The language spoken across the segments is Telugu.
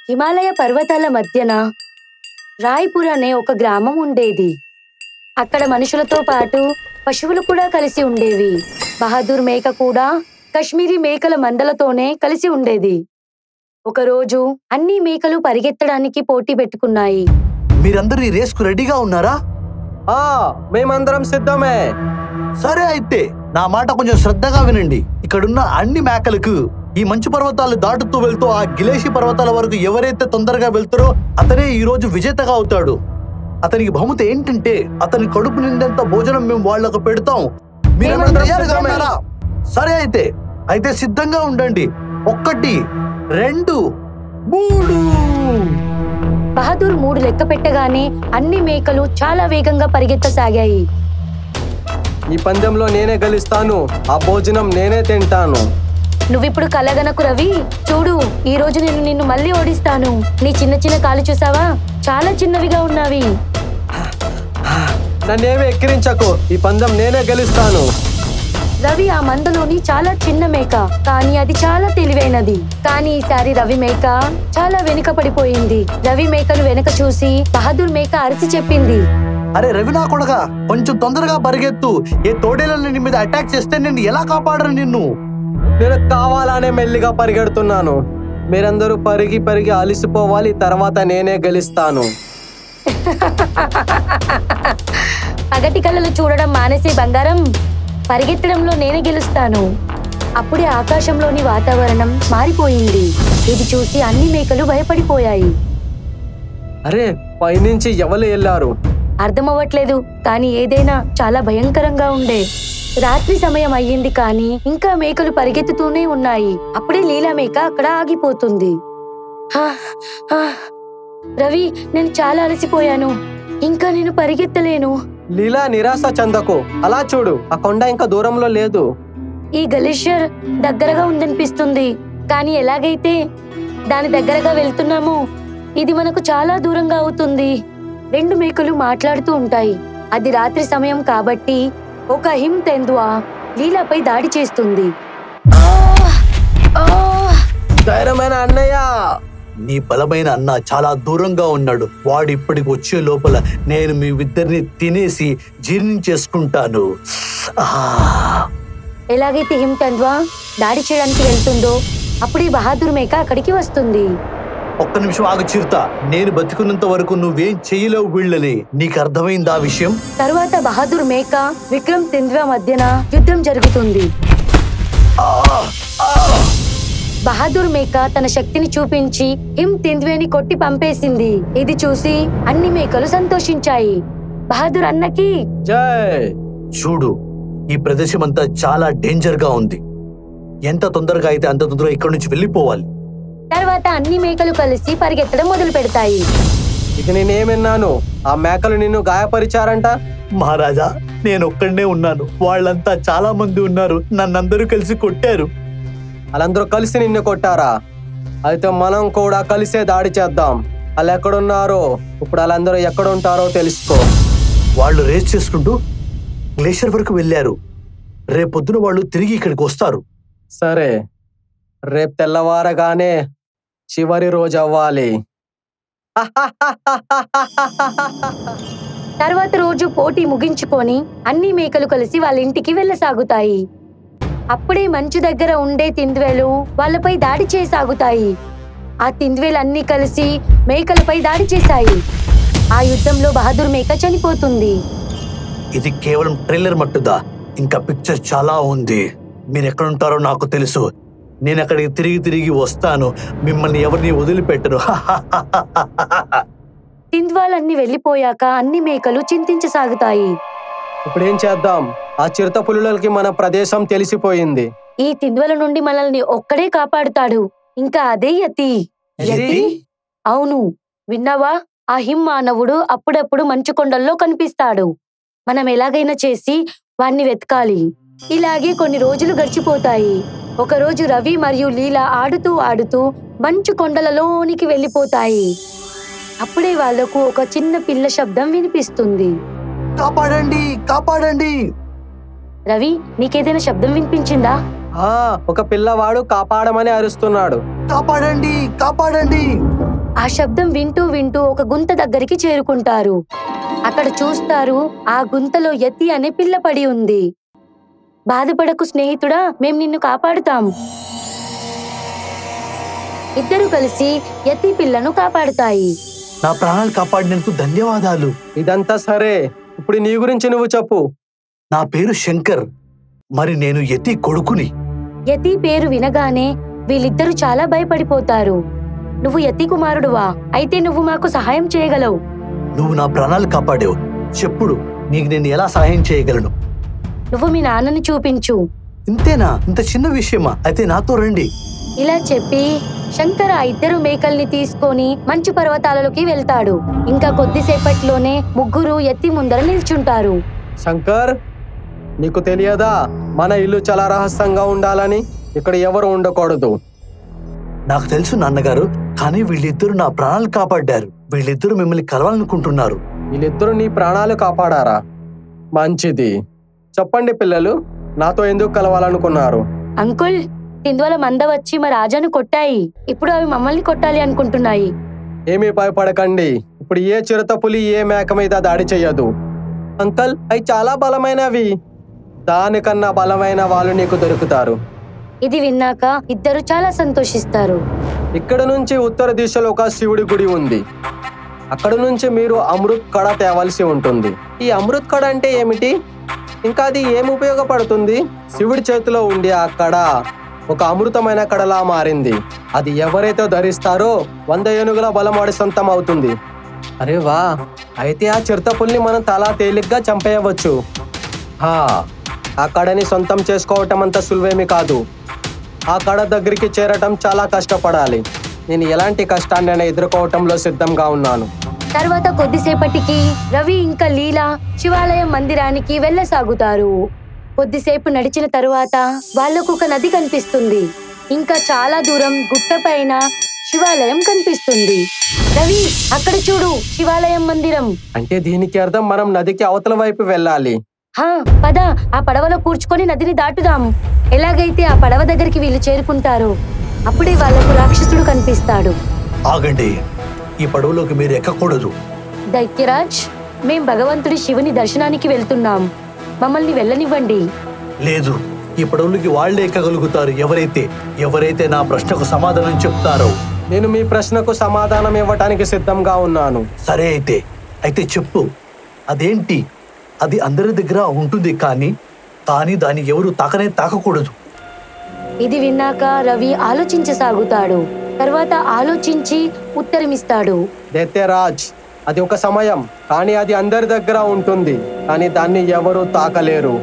హిమాలయ పర్వతాల మధ్యన రాయ్పూర్ అనే ఒక గ్రామం ఉండేది. అక్కడ మనుషులతో పాటు పశువులు కూడా కలిసి ఉండేవి. బహదూర్ మేక కూడా కశ్మీరీ మేకల మందలతోనే కలిసి ఉండేది. ఒకరోజు అన్ని మేకలు పరిగెత్తడానికి పోటీ పెట్టుకున్నాయి. మీరందరూ ఈ రేస్కు రెడీగా ఉన్నారా? మేమందరం సిద్ధమే. సరే, అయితే నా మాట కొంచెం శ్రద్ధగా వినండి. ఇక్కడున్న అన్ని మేకలకు ఈ మంచు పర్వతాలు దాటుతూ వెళ్తూ ఆ గిలేషి పర్వతాల వరకు ఎవరైతే తొందరగా వెళ్తారో అతనే ఈ రోజు విజేతగా అవుతాడు. అతనికి బహుమతి ఏంటంటే అతని కడుపు నిండేంత భోజనం మేము వాళ్లకు పెడతాం. సరే, అయితే సిద్ధంగా ఉండండి. 1, 2, 3. బహదూర్ 3 లెక్క పెట్టగానే అన్ని మేకలు చాలా వేగంగా పరిగెత్తసాగాయి. ఈ పందెంలో నేనే గెలుస్తాను. ఆ భోజనం నేనే తింటాను. నువ్విప్పుడు కలగనకు రవి. చూడు, ఈ రోజు నేను నిన్ను మళ్ళీ ఓడిస్తాను. నీ చిన్న చిన్న కాలు చూసావా? చాలా చిన్నవిగా ఉన్నవి. నన్నేమి ఎక్కిరించకు. ఈ పందెం నేనే గెలుస్తాను. రవి ఆ మందలోని చాలా చిన్న మేక, కానీ అది చాలా తెలివైనది. కానీ ఈసారి రవి మేక చాలా వెనుక పడిపోయింది. రవి మేకను వెనక చూసి బహదూర్ మేక అరిచి చెప్పింది, అరే రవి నా కొడక, కొంచెం తొందరగా పరిగెత్తు. ఏ తోడేళ్ళని నీ మీద అటాక్ చేస్తే నేను ఎలా కాపాడరు నిన్ను? నేను కావాలనే మెల్లిగా పరిగెడుతున్నాను. మీరందరూ పరిగి అలిసిపోవాలి. తర్వాత నేనే గెలుస్తాను. పగటి కళ్ళలు చూడడం మానేసే బంగారం. పరిగెత్తడంలో నేనే గెలుస్తాను. అప్పుడే ఆకాశంలోని వాతావరణం మారిపోయింది. ఇది చూసి అన్ని మేకలు భయపడిపోయాయి. అరే, పైనుంచి ఎవరు వెళ్ళారు? అర్థమవ్వట్లేదు, కానీ ఏదైనా చాలా భయంకరంగా ఉండే. రాత్రి సమయం అయ్యింది, కానీ ఇంకా మేకలు పరిగెత్తుతూనే ఉన్నాయి. అప్పుడే లీలా మేక అక్కడ ఆగిపోతుంది. రవి, నేను చాలా అలసిపోయాను. ఇంకా నేను పరిగెత్తలేను. లీలా, నిరాశ చెందకు. అలా చూడు, ఆ కొండ ఇంకా దూరంలో లేదు. ఈ గ్లేషియర్ దగ్గరగా ఉందనిపిస్తుంది, కానీ ఎలాగైతే దాని దగ్గరగా వెళ్తున్నామో ఇది మనకు చాలా దూరంగా అవుతుంది. 2 మేకలు మాట్లాడుతూ ఉంటాయి. అది రాత్రి సమయం కాబట్టి ఒక హిమ్ తెందువా లీలాపై దాడి చేస్తుంది. ధైర్యమైన అన్నయ్య, నీ బలమైన అన్న చాలా దూరంగా ఉన్నాడు. వాడు ఇప్పటికి వచ్చే లోపల నేను మీ ఇద్దరిని తినేసి జీర్ణించేసుకుంటాను. ఎలాగైతే హిమ్ తెందువా దాడి చేయడానికి వెళ్తుందో అప్పుడే బహదూర్ మేక అక్కడికి వస్తుంది. 1 నిమిషం ఆగు చిరుత. నేను బతికున్నంత వరకు నువ్వేం చెయ్యలేవు వీళ్ళని. నీకు అర్థమైందా విషయం? తరువాత బహదూర్ మేక విక్రమ్ తెందువా మధ్యన యుద్ధం జరుగుతుంది. బహదూర్ మేక తన శక్తిని చూపించి హిమ్ తెందువేని కొట్టి పంపేసింది. ఇది చూసి అన్ని మేకలు సంతోషించాయి. బహదూర్ అన్నకి జై. చూడు, ఈ ప్రదేశం అంతా చాలా డేంజర్ గా ఉంది. ఎంత తొందరగా అయితే అంత తొందరగా ఇక్కడి నుంచి వెళ్ళిపోవాలి. తర్వాత అన్ని మేకలు కలిసి పరిగెత్తడం మొదలు పెడతాయి. ఇది నేనేమన్నాను? ఆ మేకలు నిన్ను గాయపరిచారంట. మహారాజా, నేను ఒక్కడనే ఉన్నాను. వాళ్ళంతా చాలా మంది ఉన్నారు. నన్నందరూ కలిసి కొట్టారు. వాళ్ళందరూ కలిసి నిన్ను కొట్టారా? అయితే మనం కూడా కలిసే దాడి చేద్దాం. వాళ్ళు ఎక్కడున్నారో, ఇప్పుడు వాళ్ళందరూ ఎక్కడ ఉంటారో తెలుసుకో. వాళ్ళు రేస్ చేసుకుంటూ గ్లేషియర్ వరకు వెళ్ళారు. రేపొద్దున వాళ్ళు తిరిగి ఇక్కడికి వస్తారు. సరే, రేపు తెల్లవారగానే చివరి రోజు అవ్వాలి. తర్వాత రోజు పోటీ ముగించుకొని అన్ని మేకలు కలిసి వాళ్ళ ఇంటికి వెళ్ళసాగుతాయి. అప్పుడే మంచు దగ్గర ఉండే తింద్వేలు వాళ్ళపై దాడి చేయసాగుతాయి. ఆ తింద్వేలన్నీ కలిసి మేకలపై దాడి చేశాయి. ఆ యుద్ధంలో బహదూర్ మేక చనిపోతుంది. ఇది కేవలం ట్రైలర్ మట్టుదా, ఇంకా పిక్చర్ చాలా ఉంది. మీరు ఎక్కడుంటారో నాకు తెలుసు. నేను అక్కడికి తిరిగి వస్తాను. మిమ్మల్ని ఎవరిని వదిలిపెట్టను. తింద్వాలన్నీ వెళ్ళిపోయాక అన్ని మేకలు చింతించసాగుతాయి. ఇప్పుడేం చేద్దాం? ఆ చిరుత పులులకి మన ప్రదేశం తెలిసిపోయింది. ఈ తింద్వల నుండి మనల్ని ఒక్కడే కాపాడుతాడు. ఇంకా అదే యతి. అవును, విన్నావా? ఆ హిమ్ మానవుడు అప్పుడప్పుడు మంచు కొండల్లో కనిపిస్తాడు. మనం ఎలాగైనా చేసి వాణ్ణి వెతకాలి. ఇలాగే కొన్ని రోజులు గడిచిపోతాయి. ఒకరోజు రవి మరియు లీలా ఆడుతూ మంచు కొండలలోనికి వెళ్ళిపోతాయి. అప్పుడే వాళ్లకు ఒక చిన్న పిల్ల శబ్దం వినిపిస్తుంది. కాపాడండి, కాపాడండి. రవి, నీకేదైనా శబ్దం వినిపించిందా? ఒక పిల్లవాడు కాపాడమని అరుస్తున్నాడు. కాపాడండి, కాపాడండి. ఆ శబ్దం వింటూ వింటూ ఒక గుంత దగ్గరికి చేరుకుంటారు. అక్కడ చూస్తారు, ఆ గుంతలో యతి అనే పిల్ల పడి ఉంది. బాధపడకు స్నేహితుడా, మేం నిన్ను కాపాడుతాం. ఇద్దరు కలిసి యతి పిల్లను కాపాడుతాయి. నా ప్రాణాలు కాపాడినందుకు ధన్యవాదాలు. ఇదంతా సరే, ఇప్పుడు నీ గురించి నువ్వు చెప్పు. నా పేరు శంకర్. మరి నేను యతి కొడుకుని. యతి పేరు వినగానే వీళ్ళిద్దరూ చాలా భయపడిపోతారు. నువ్వు యతి కుమారుడువా? అయితే నువ్వు మాకు సహాయం చేయగలవు. నువ్వు నా ప్రాణాలు కాపాడావు. చెప్పుడు, నీకు నేను ఎలా సహాయం చేయగలను? నువ్వు మీ నాన్నని చూపించు. ఇంతేనా? ఇంత చిన్న విషయమా? అయితే నాతో రండి. ఇలా చెప్పి శంకర్ ఆ ఇద్దరు మేకల్ని తీసుకొని మంచు పర్వతాలలోకి వెళ్తాడు. ఇంకా కొద్దిసేపట్లోనే ముగ్గురు యతి ముందర నిల్చుంటారు. శంకర్, నీకు తెలియదా మన ఇల్లు చాలా రహస్యంగా ఉండాలని? ఇక్కడ ఎవరు ఉండకూడదు. నాకు తెలుసు నాన్నగారు, కానీ వీళ్ళిద్దరూ నా ప్రాణాలు కాపాడారు. వీళ్ళిద్దరూ మిమ్మల్ని కలవాలనుకుంటున్నారు. వీళ్ళిద్దరూ నీ ప్రాణాలు కాపాడారా? మంచిది. చెప్పండి పిల్లలు, నాతో ఎందుకు కలవాలనుకున్నారు? అంకుల్, తిందువల మంద వచ్చి మా రాజాను కొట్టాయి. ఇప్పుడు అవి మమ్మల్ని కొట్టాలి అనుకుంటున్నాయి. ఏమీ భయపడకండి. ఇప్పుడు ఏ చిరుత పులి ఏ మేక మీద దాడి చెయ్యదు. అంకల్, అవి చాలా బలమైనవి. దానికన్నా బలమైన వాళ్ళు నీకు దొరుకుతారు. ఇది విన్నాక ఇద్దరు చాలా సంతోషిస్తారు. ఇక్కడ నుంచి ఉత్తర దిశలో ఒక శివుడి గుడి ఉంది. అక్కడ నుంచి మీరు అమృత్ కడ తేవాల్సి ఉంటుంది. ఈ అమృత్ కడ అంటే ఏమిటి? ఇంకా అది ఏమి ఉపయోగపడుతుంది? శివుడి చేతిలో ఉండి ఆ కడ ఒక అమృతమైన కడలా మారింది. అది ఎవరైతే ధరిస్తారో 100 ఏనుగుల బలం వాడి సొంతం అవుతుంది. అరే వా, అయితే ఆ చిరుతపుల్ని మనం చాలా తేలిగ్గా చంపేయవచ్చు. ఆ కడని సొంతం చేసుకోవటం అంత సులువేమి కాదు. ఆ కడ దగ్గరికి చేరటం చాలా కష్టపడాలి. నేను ఎలాంటి కష్టాన్ని ఎదుర్కోవటంలో సిద్ధంగా ఉన్నాను. తర్వాత కొద్దిసేపటికి రవి ఇంకా లీలా శివాలయం మందిరానికి వెళ్ళసాగుతారు. కొద్దిసేపు నడిచిన తరువాత వాళ్లకు ఒక నది కనిపిస్తుంది. ఇంకా చాలా దూరం గుట్ట పైన శివాలయం కనిపిస్తుంది. రవి, అక్కడ చూడు, శివాలయం మందిరం. అంటే దీనికి అర్థం మనం నదికి అవతల వైపు వెళ్ళాలి. పద, ఆ పడవలో కూర్చుకొని నదిని దాటుదాం. ఎలాగైతే ఆ పడవ దగ్గరికి వీళ్ళు చేరుకుంటారు, అప్పుడే వాళ్లకు రాక్షసుడు కనిపిస్తాడు. ఆగండి, ఈ పడవలోకి మీరు ఎక్కకూడదు. దైత్యరాజ్, మేం భగవంతుడి శివుని దర్శనానికి వెళ్తున్నాం. మమ్మల్ని వెళ్ళనివ్వండి. లేదు, ఈ పడవలోకి వాళ్లే ఎక్కగలుగుతారు ఎవరైతే నా ప్రశ్నకు సమాధానం చెప్తారో. నేను మీ ప్రశ్నకు సమాధానం ఇవ్వటానికి సిద్ధంగా ఉన్నాను. సరే, అయితే చెప్పు, అదేంటి? అది అందరి దగ్గర ఉంటుంది, కానీ దాన్ని ఎవరు తాకకూడదు. ఇది విన్నాక రవి ఆలోచించసాగుతాడు. తర్వాత ఆలోచించి ఉత్తరమిస్తాడు. దైత్యరాజ్, అది ఒక సమయం, కానీ అది అందరి దగ్గర ఉంటుంది, కానీ దాన్ని ఎవరు తాకలేరు.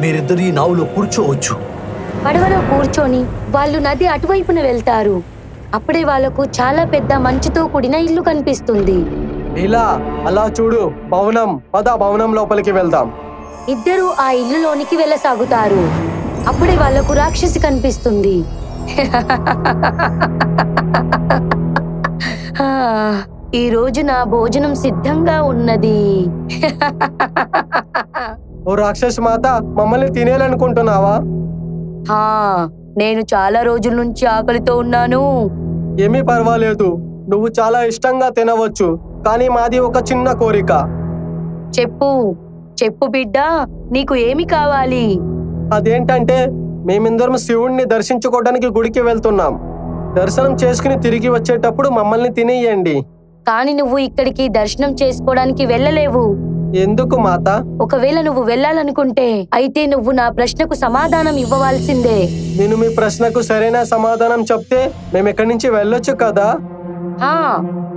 మీరిద్దరు ఈ నావులో కూర్చోవచ్చు. పడవలో కూర్చొని వాళ్ళు నది అటువైపున వెళ్తారు. అప్పుడే వాళ్లకు చాలా పెద్ద మంచుతో కూడిన ఇల్లు కనిపిస్తుంది. ఇలా అలా చూడు, భవనం. పద, భవనం లోపలికి వెళ్దాం. ఇద్దరు ఆ ఇల్లులోనికి వెళ్ళసాగుతారు. అప్పుడే వాళ్లకు రాక్షసి కనిపిస్తుంది. ఈ రోజు నా భోజనం సిద్ధంగా ఉన్నది. ఓ రాక్షసి మాత, మమ్మల్ని తినేయాలనుకుంటున్నావా? నేను చాలా రోజుల నుంచి ఆకలితో ఉన్నాను. ఏమీ పర్వాలేదు, నువ్వు చాలా ఇష్టంగా తినవచ్చు, కానీ మాది ఒక చిన్న కోరిక. చెప్పు బిడ్డా, నీకు ఏమి కావాలి? అదేంటంటే, మేమిద్దరం శివుణ్ణి దర్శించుకోవడానికి గుడికి వెళ్తున్నాం. దర్శనం చేసుకుని తిరిగి వచ్చేటప్పుడు మమ్మల్ని తినేయండి. కానీ నువ్వు ఇక్కడికి దర్శనం చేసుకోవడానికి వెళ్ళలేవు. ఎందుకు మాత? ఒకవేళ నువ్వు వెళ్ళాలనుకుంటే అయితే నువ్వు నా ప్రశ్నకు సమాధానం ఇవ్వవలసిందే. నేను మీ ప్రశ్నకు సరైన సమాధానం చెప్తే మేము ఇక్కడి నుంచి వెళ్ళొచ్చు కదా?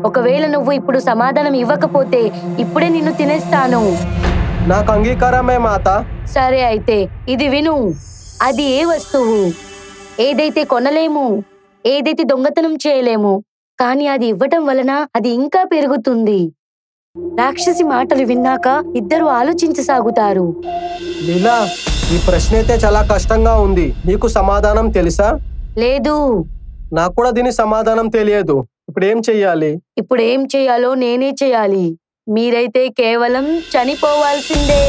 ఒకవేళ నువ్వు ఇప్పుడు సమాధానం ఇవ్వకపోతే ఇప్పుడే నిన్ను తినేస్తాను. నాకు అంగీకారమే మాత. సరే, అయితే ఇది విను. అది ఏ వస్తువు? ఏదైతే కొనలేము, ఏదైతే దొంగతనం చేయలేము, కానీ అది ఇవ్వటం వలన అది ఇంకా పెరుగుతుంది. రాక్షసి మాటలు విన్నాక ఇద్దరు ఆలోచించసాగుతారు. లీలా, ఈ ప్రశ్న అయితే చాలా కష్టంగా ఉంది. నీకు సమాధానం తెలుసా? లేదు. నాకు కూడా దీని సమాధానం తెలియదు. ఇప్పుడు ఏం చెయ్యాలో నేనే చెయ్యాలి. మీరైతే కేవలం చనిపోవాల్సిందే.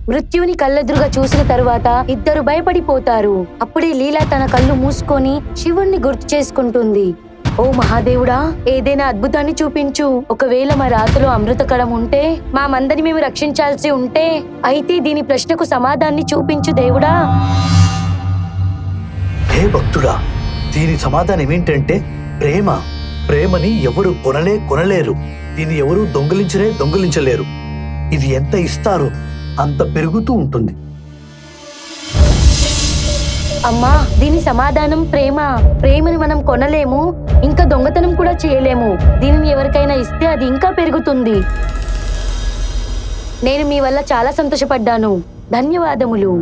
మృత్యుని కళ్ళెదురుగా చూసిన తరువాత ఇద్దరు భయపడిపోతారు. అప్పుడే లీలా తన కళ్ళు మూసుకొని శివుణ్ణి గుర్తు చేసుకుంటుంది. ఓ మహాదేవుడా, ఏదైనా అద్భుతాన్ని చూపించు. ఒకవేళ మా రాతలో అమృత కడం ఉంటే, మా మందని మేము రక్షించాల్సి ఉంటే, అయితే దీని ప్రశ్నకు సమాధానాన్ని చూపించు దేవుడా. హే భక్తుడా, దీని సమాధానం ఏంటంటే ప్రేమ. ప్రేమని ఎవరు కొనలేరు. దీన్ని ఎవరు దొంగిలించలేరు. ఇది ఎంత ఇస్తారో అంత పెరుగుతూ ఉంటుంది. అమ్మా, దీని సమాధానం ప్రేమ. ప్రేమని మనం కొనలేము, ఇంకా దొంగతనం కూడా చేయలేము. దీనిని ఎవరికైనా ఇస్తే అది ఇంకా పెరుగుతుంది. నేను మీ వల్ల చాలా సంతోషపడ్డాను. ధన్యవాదములు.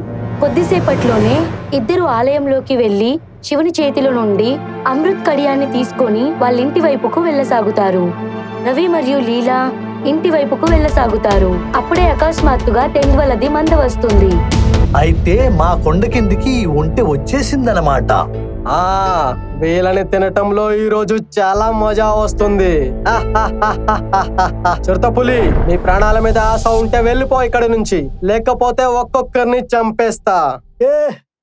కొద్దిసేపట్లోనే ఇద్దరు ఆలయంలోకి వెళ్లి శివుని చేతిలో నుండి అమృత్ కడియాన్ని తీసుకొని వాళ్ళ ఇంటి వైపుకు వెళ్ళసాగుతారు. రవి మరియు లీలా ఇంటి వైపుకు వెళ్ళసాగుతారు. అప్పుడే అకస్మాత్తుగా తెండ్వలది మంద వస్తుంది. అయితే మా కొండ కిందికి ఒంటె వచ్చేసిందన్నమాట. వీళ్ళని తినటంలో ఈ రోజు చాలా మజా వస్తుంది. చిరుతపులి, మీ ప్రాణాల మీద ఆశ ఉంటే వెళ్ళిపో ఇక్కడి నుంచి, లేకపోతే ఒక్కొక్కరిని చంపేస్తా.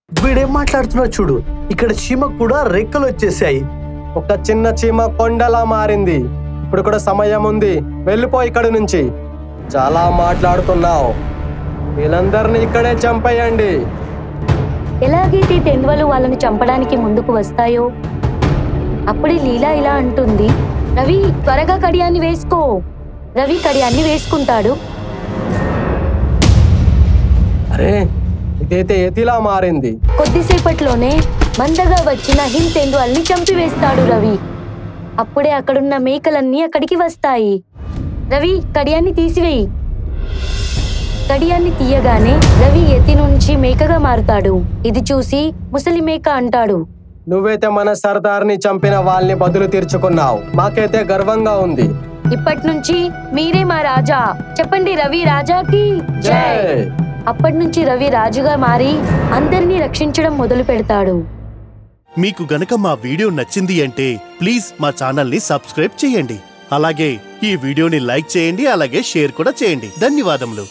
వీడేం మాట్లాడుతున్నాడు చూడు. ఇక్కడ చీమకు కూడా రెక్కలు వచ్చేసాయి. ఒక చిన్న చీమ కొండలా మారింది. ఇప్పుడు కూడా సమయం ఉంది, వెళ్ళిపో ఇక్కడి నుంచి. చాలా మాట్లాడుతున్నావు, వీళ్ళందరినీ ఇక్కడే చంపేయండి. ఎలాగైతే తెండ్వలు వాళ్ళని చంపడానికి ముందుకు వస్తాయో అప్పుడే లీలా ఇలా అంటుంది, రవి త్వరగా కడియాన్ని వేసుకో. రవి కడియాన్ని వేసుకుంటాడు. అరే, ఇదైతే ఎతిలా మారింది. కొద్దిసేపట్లోనే మందగా వచ్చిన హిమ్ తెండ్వల్ని చంపివేస్తాడు రవి. అప్పుడే అక్కడున్న మేకలన్నీ అక్కడికి వస్తాయి. రవి కడియాన్ని తీసివేయి. కడియాన్ని తీయగానే రవి ఎతి నుంచి మేకగా మారుతాడు. ఇది చూసి ముసలి మేక అంటాడు, నువ్వైతే మన సర్దార్ని చంపిన వాళ్ళని బదులు తీర్చుకున్నావు. మాకైతే గర్వంగా ఉంది. ఇప్పటి నుంచి మీరే మా రాజా. చెప్పండి రవి రాజాకి జై. అప్పటి నుంచి రవి రాజుగా మారి అందరినీ రక్షించడం మొదలు పెడతాడు. మీకు గనక మా వీడియో నచ్చింది అంటే ప్లీజ్ మా ఛానల్ని సబ్స్క్రైబ్ చేయండి. అలాగే ఈ వీడియోని లైక్ చేయండి, అలాగే షేర్ కూడా చేయండి. ధన్యవాదములు.